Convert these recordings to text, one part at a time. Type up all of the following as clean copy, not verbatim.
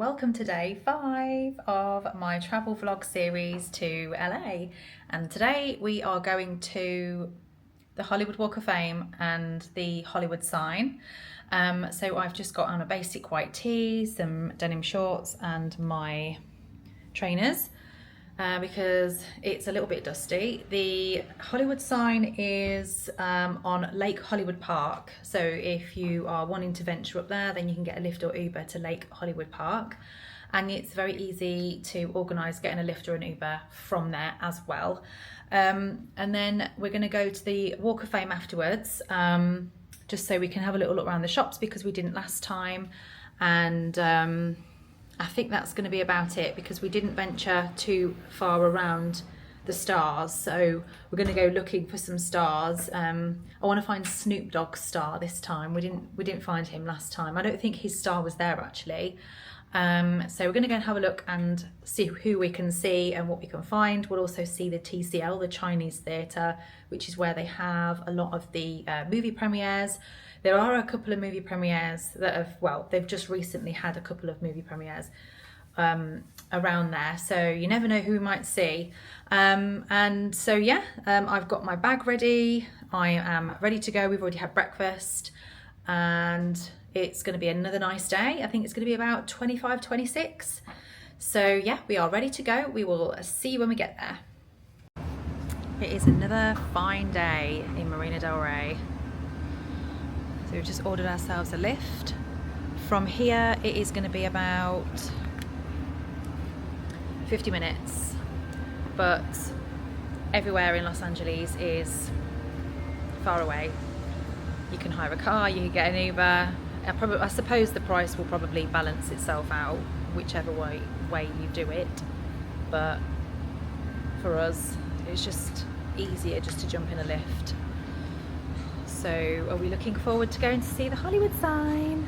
welcome to day 5 of my travel vlog series to LA, and today we are going to the Hollywood Walk of Fame and the Hollywoodsign. So I've just got on a basic white tee, some denim shorts and my trainers because it's a little bit dusty. The Hollywoodsign is on Lake Hollywood Park, so if you are wanting to venture up there, then you can get a lift or Uber to Lake Hollywood Park, and it's very easy to organise getting a lift or an Uber from there as well. And then we're going to go to the Walk of Fame afterwards, just so we can have a little look around the shops because we didn't last time, and I think that's going to be about it because we didn't venture too far around the stars, so we're going to go looking for some stars. I want to find Snoop Dogg's star this time. We didn't find him last time. I don't think his star was there actually. So we're going to go and have a look and see who we can see and what we can find. We'll also see the TCL, the Chinese theatre, which is where they have a lot of the movie premieres. There are a couple of movie premieres that have, well, they've just recently had a couple of movie premieres around there, so you never know who we might see. And so yeah, I've got my bag ready. I am ready to go. We've already had breakfast and it's going to be another nice day. I think it's going to be about 25, 26. So yeah, we are ready to go. We will see you when we get there. It is another fine day in Marina del Rey. So we've just ordered ourselves a lift. From here it is going to be about 50 minutes, but everywhere in Los Angeles is far away. You can hire a car, you can get an Uber. I suppose the price will probably balance itself out whichever way you do it, but for us it's just easier just to jump in a lift. So are we looking forward to going to see the Hollywoodsign?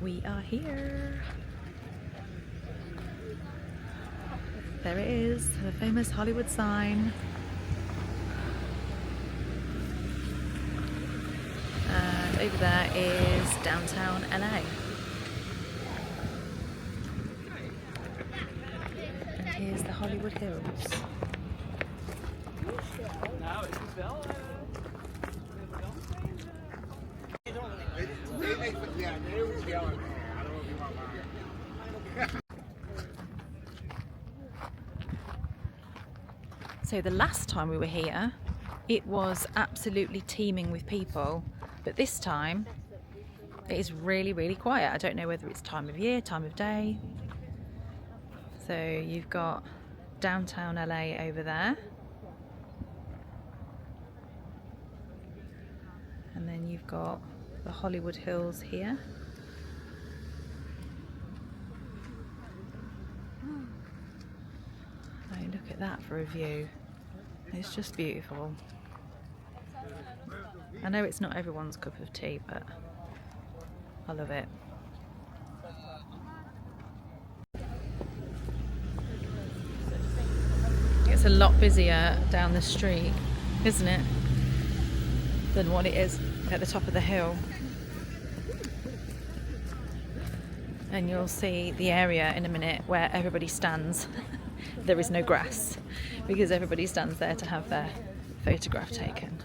We are here. There it is, the famous Hollywoodsign. And over there is downtown LA. And here's the Hollywood Hills. So the last time we were here, it was absolutely teeming with people, but this time it is really, really quiet. I don't know whether it's time of year, time of day. So you've got downtown LA over there. And then you've got the Hollywood Hills here. Oh, look at that for a view. It's just beautiful. I know it's not everyone's cup of tea, but I love it. It's a lot busier down the street, isn't it, than what it is at the top of the hill. And you'll see the area in a minute where everybody stands. There is no grass because everybody stands there to have their photograph taken.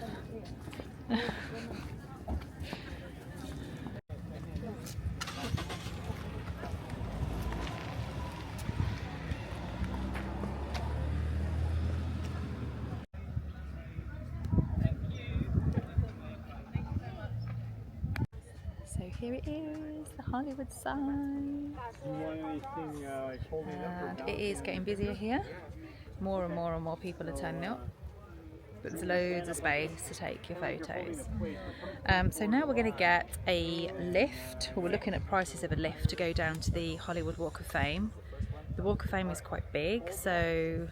So here it is, the Hollywoodsign. And it is getting busier here. More and more people are turning up. But there's loads of space to take your photos. So now we're going to get a lift. Well, we're looking at prices of a lift to go down to the Hollywood Walk of Fame. The Walk of Fame is quite big, so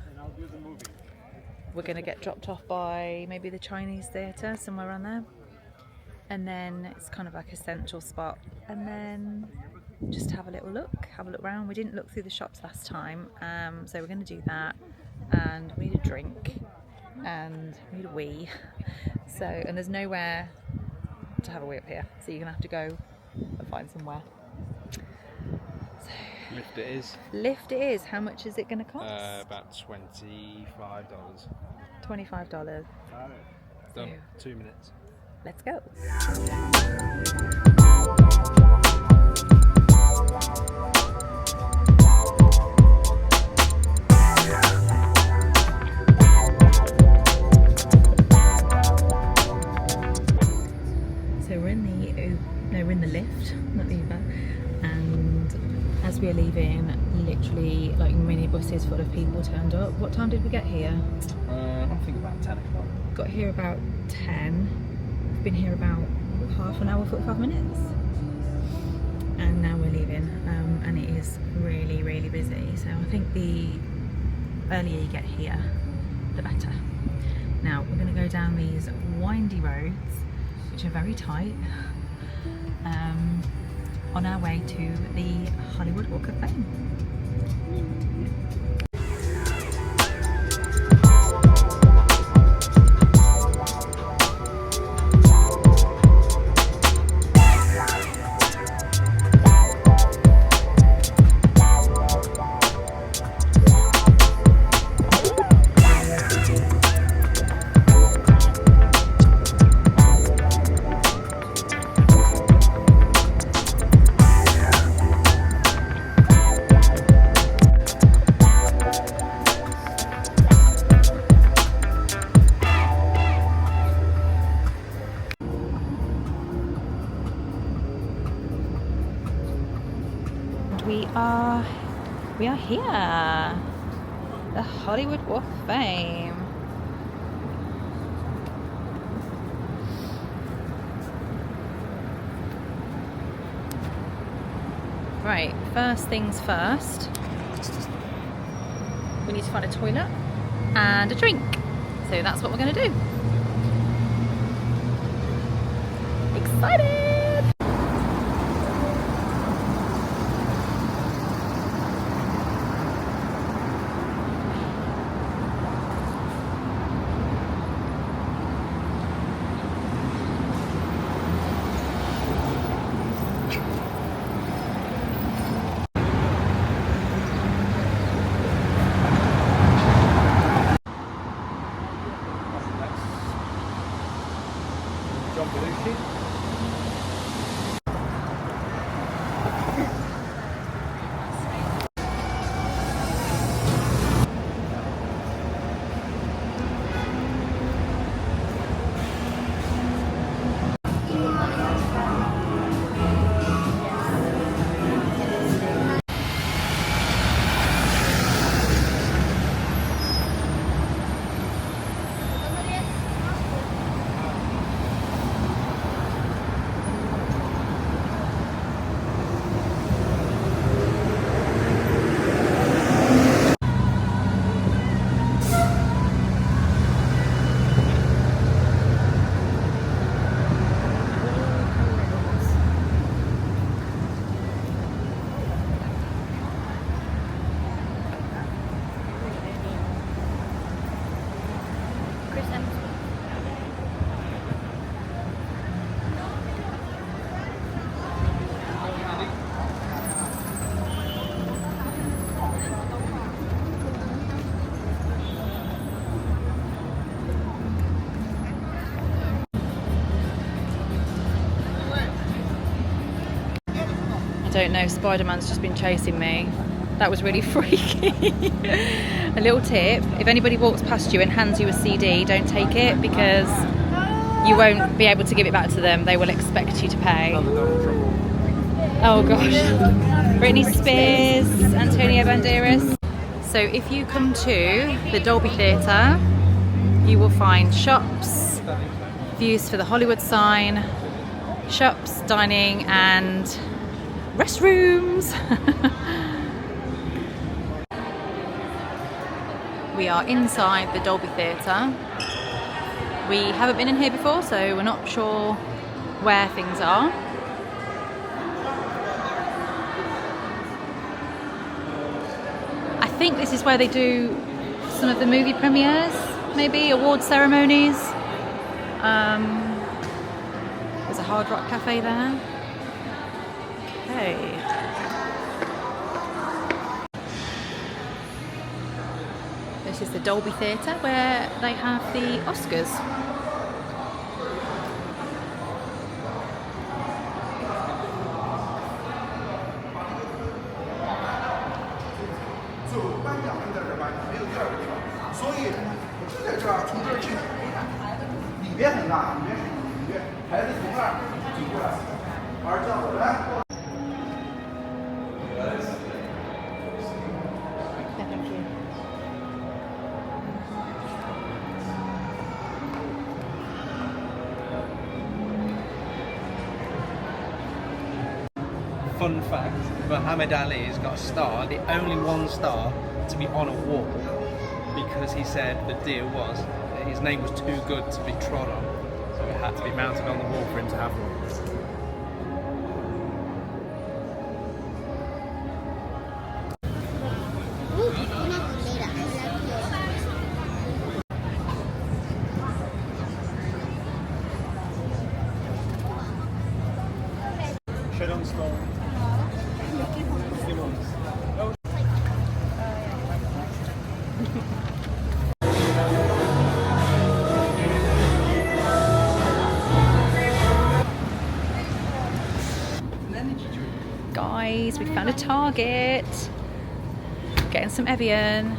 we're going to get dropped off by maybe the Chinese theatre, somewhere around there. And then it's kind of like a central spot. And then just have a little look around. We didn't look through the shops last time, so we're going to do that. And we need a drink. And we need a wee. So, and there's nowhere to have a wee up here, so you're gonna have to go and find somewhere. So, lift it is. Lift it is. How much is it gonna cost? About $25. $25. Done. So, 2 minutes. Let's go. We're in the lift, not the Uber, and as we are leaving, literally like minibuses full of people turned up. What time did we get here? I think about 10 o'clock. Got here about 10. We've been here about half an hour, 45 minutes, and now we're leaving, and it is really busy. So I think the earlier you get here, the better. Now we're going to go down these windy roads, which are very tight. On our way to the Hollywood Walk of Fame. We are here, the Hollywood Walk of Fame. Right, first things first, we need to find a toilet and a drink. So that's what we're going to do. Excited! Don't know, Spider-Man's just been chasing me. That was really freaky. A little tip, if anybody walks past you and hands you a CD, don't take it because you won't be able to give it back to them. They will expect you to pay. Oh gosh. Britney Spears, Antonio Banderas. So if you come to the Dolby Theatre, you will find shops, views for the Hollywoodsign, shops, dining and restrooms. We are inside the Dolby Theatre. We haven't been in here before, so we're not sure where things are. I think this is where they do some of the movie premieres, maybe award ceremonies. There's a Hard Rock Cafe there. Okay. This is the Dolby Theatre where they have the Oscars. Thank you. Fun fact, Muhammad Ali has got a star, the only one star to be on a wall, because he said the deal was that his name was too good to be trod on, so it had to be mounted on the wall for him to have one. Guys, we found a Target. Getting some Evian.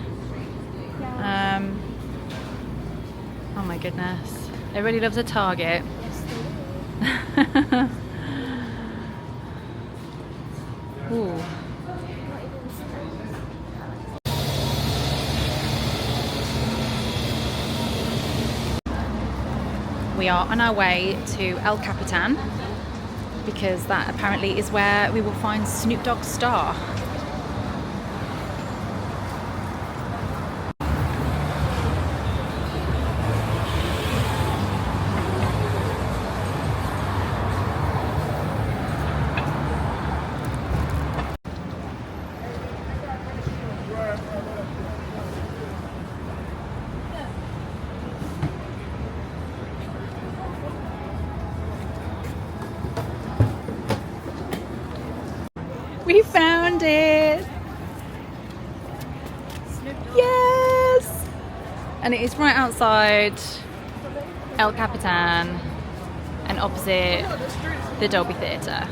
Oh my goodness. Everybody loves a Target. Ooh. We are on our way to El Capitan because that apparently is where we will find Snoop Dogg's star. We found it! Yes! And it is right outside El Capitan and opposite the Dolby Theatre.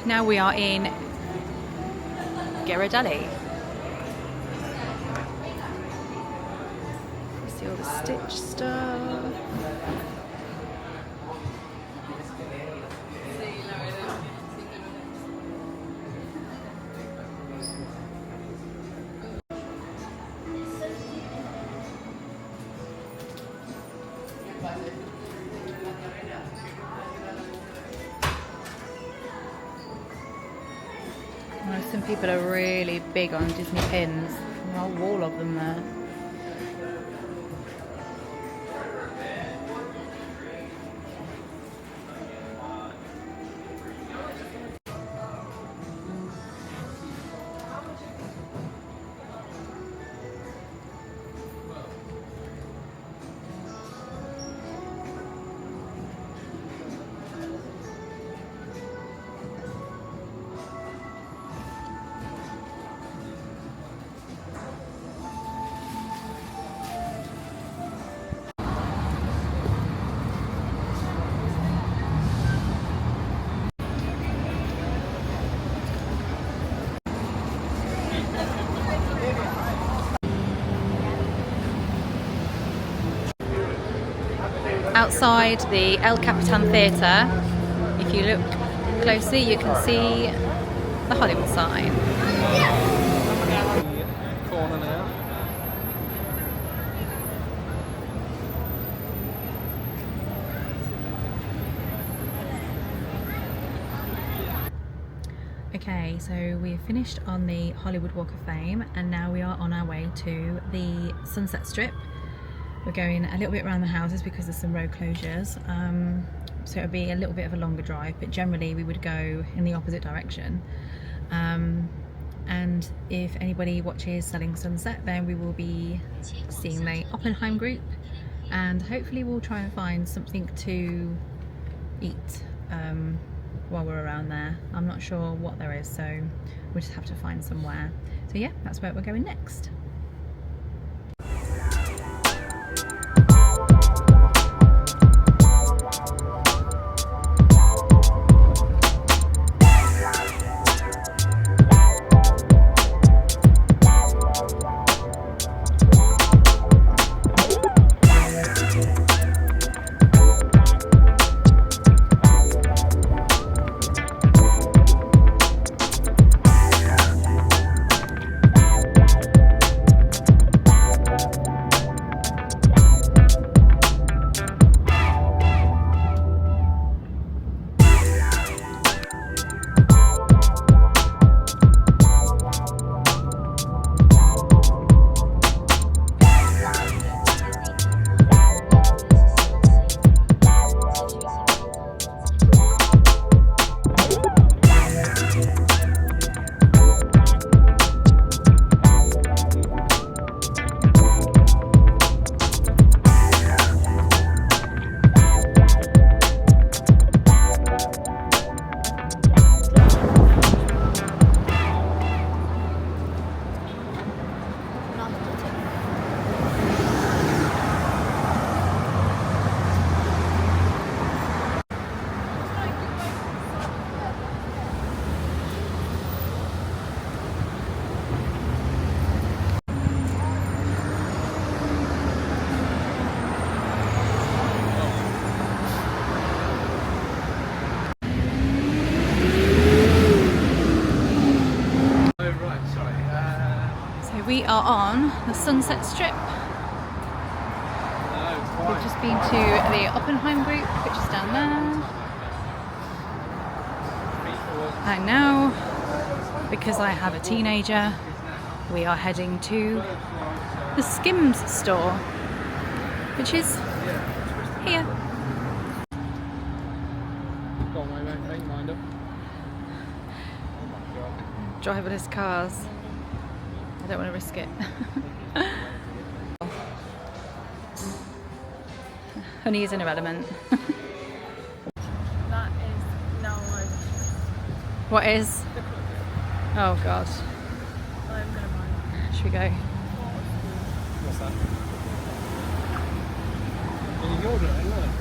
Now we are in Ghirardelli. See all the Stitch stuff. Some people are really big on Disney pins. There's a whole wall of them there. outside the El Capitan Theatre. If you look closely, you can see the Hollywood sign. Corner now. Okay, so we've finished on the Hollywood Walk of Fame and now we are on our way to the Sunset Strip. We're going a little bit around the houses because there's some road closures, so it'll be a little bit of a longer drive, but generally we would go in the opposite direction. And if anybody watches Selling Sunset, then we will be seeing the Oppenheim group, and hopefully we'll try and find something to eat while we're around there. I'm not sure what there is, so we'll just have to find somewhere. So yeah, that's where we're going next. We are on the Sunset Strip. We've just been to the Oppenheim group, which is down there. And now, because I have a teenager, we are heading to the Skims store, which is here. Driverless cars. I don't want to risk it. Honey is an irrelevant. That is now my What is? Oh god. I'm gonna buy. Should we go? What's that? Can you order it? Look.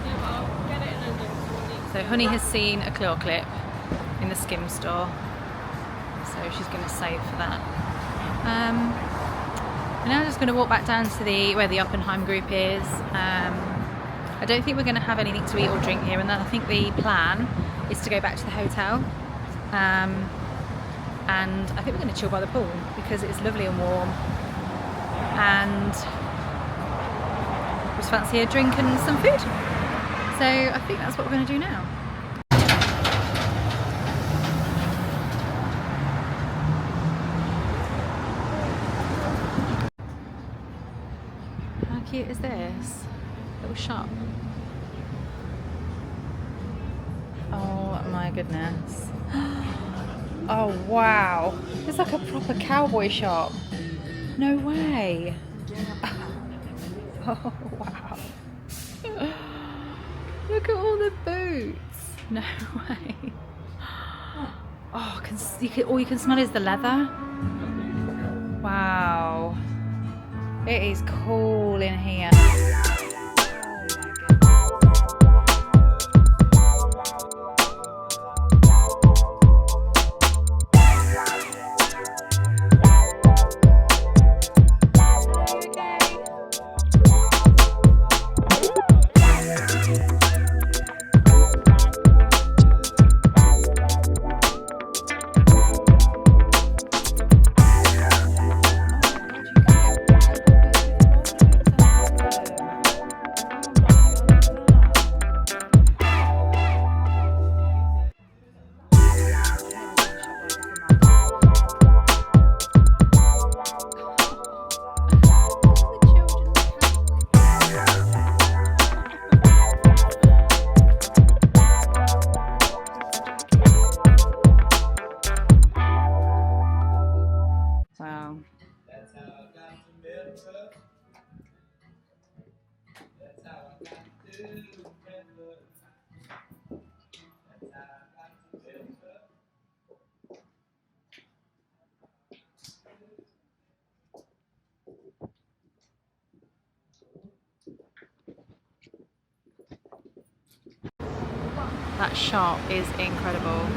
Yeah, but I'll get it and then So Honey has seen a claw clip in the Skim store, so she's going to save for that. We're now just going to walk back down to where the Oppenheim group is. I don't think we're going to have anything to eat or drink here, and then I think the plan is to go back to the hotel. And I think we're going to chill by the pool because it's lovely and warm, and just fancy a drink and some food. So I think that's what we're going to do now. How cute is this little shop? Oh my goodness. Oh wow, it's like a proper cowboy shop. No way. Oh wow. Look at all the boots. No way. Oh, all you can smell is the leather. Wow. It is cool in here. That shop is incredible.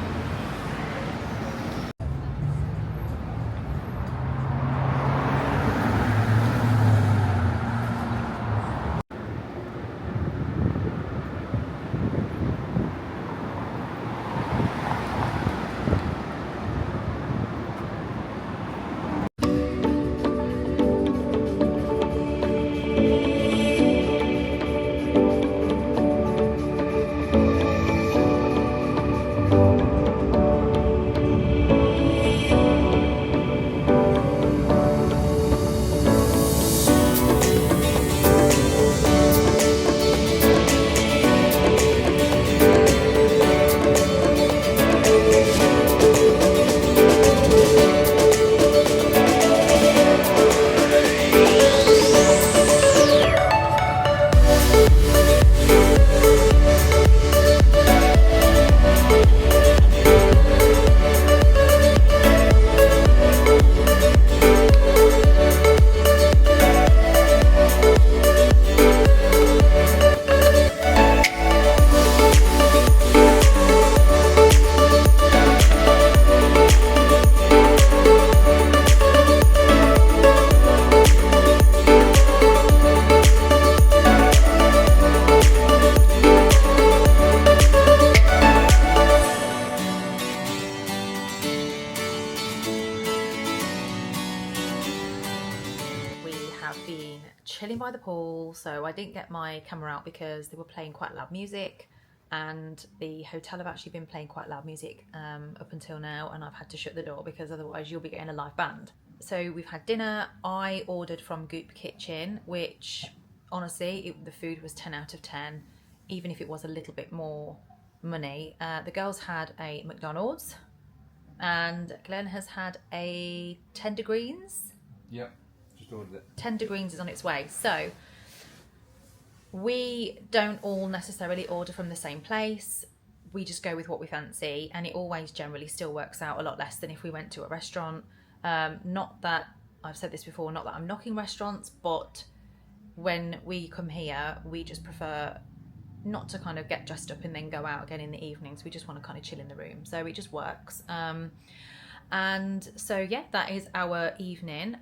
Chilling by the pool, so I didn't get my camera out because they were playing quite loud music, and the hotel have actually been playing quite loud music up until now, and I've had to shut the door because otherwise you'll be getting a live band. So we've had dinner. I ordered from Goop Kitchen, which honestly the food was 10 out of 10, even if it was a little bit more money. The girls had a McDonald's and Glenn has had a Tender Greens. Yep. Ordered it. Tender Greens is on its way. So we don't all necessarily order from the same place. We just go with what we fancy, and it always generally still works out a lot less than if we went to a restaurant. Not that I've said this before, not that I'm knocking restaurants, but when we come here we just prefer not to kind of get dressed up and then go out again in the evenings. We just want to kind of chill in the room, so it just works. And so yeah, that is our evening.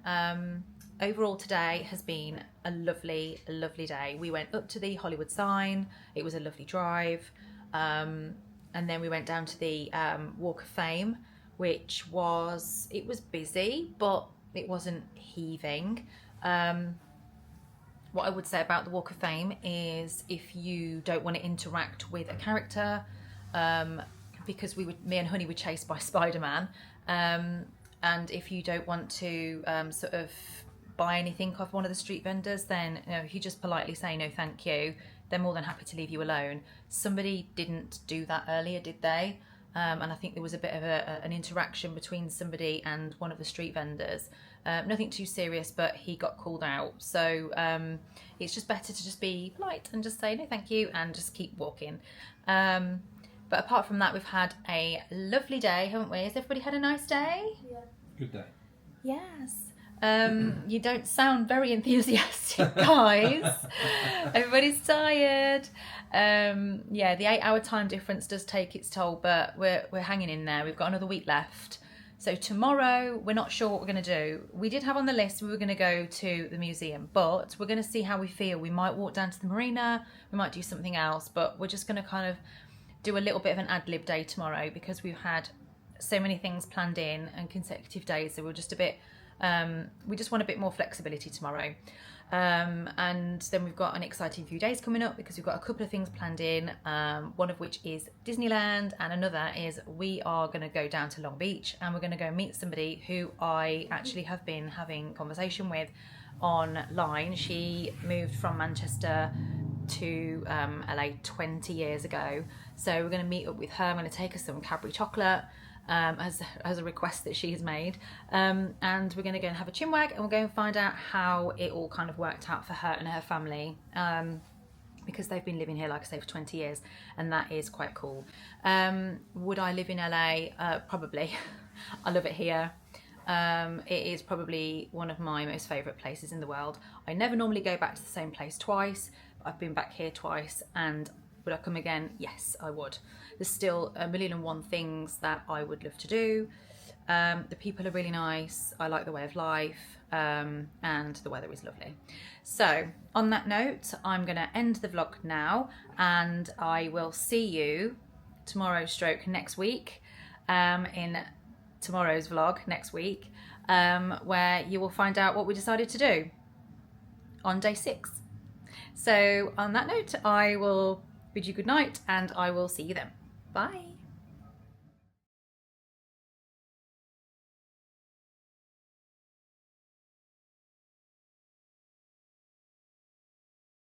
Overall today has been a lovely day. We went up to the Hollywoodsign. It was a lovely drive. And then we went down to the Walk of Fame, which was busy, but it wasn't heaving. What I would say about the Walk of Fame is if you don't want to interact with a character, because me and Honey were chased by Spider-Man, and if you don't want to sort of buy anything off one of the street vendors, then if you just politely say no thank you, they're more than happy to leave you alone. Somebody didn't do that earlier, did they? And I think there was a bit of an interaction between somebody and one of the street vendors. Nothing too serious, but he got called out. So it's just better to just be polite and just say no thank you and just keep walking. But apart from that, we've had a lovely day, haven't we? Has everybody had a nice day? Yeah. Good day. Yes. You don't sound very enthusiastic, guys. Everybody's tired. Yeah, the 8-hour time difference does take its toll, but we're hanging in there. We've got another week left. So tomorrow, we're not sure what we're going to do. We did have on the list we were going to go to the museum, but we're going to see how we feel. We might walk down to the marina, we might do something else, but we're just going to kind of do a little bit of an ad-lib day tomorrow because we've had so many things planned in and consecutive days, so we're just a bit... we just want a bit more flexibility tomorrow. And then we've got an exciting few days coming up because we've got a couple of things planned in, one of which is Disneyland, and another is we are going to go down to Long Beach and we're going to go meet somebody who I actually have been having conversation with online. She moved from Manchester to LA 20 years ago, so we're going to meet up with her. I'm going to take her some Cadbury chocolate as a request that she has made, and we're going to go and have a chinwag, and we'll go and find out how it all kind of worked out for her and her family, because they've been living here, like I say, for 20 years, and that is quite cool. Would I live in LA? Probably. I love it here. It is probably one of my most favourite places in the world. I never normally go back to the same place twice, but I've been back here twice, and Would I come again? Yes, I would. There's still a million and one things that I would love to do. The people are really nice. I like the way of life, and the weather is lovely. So on that note, I'm going to end the vlog now, and I will see you tomorrow stroke next week, in tomorrow's vlog next week, where you will find out what we decided to do on day 6. So on that note, I will bid you good night, and I will see you then. Bye.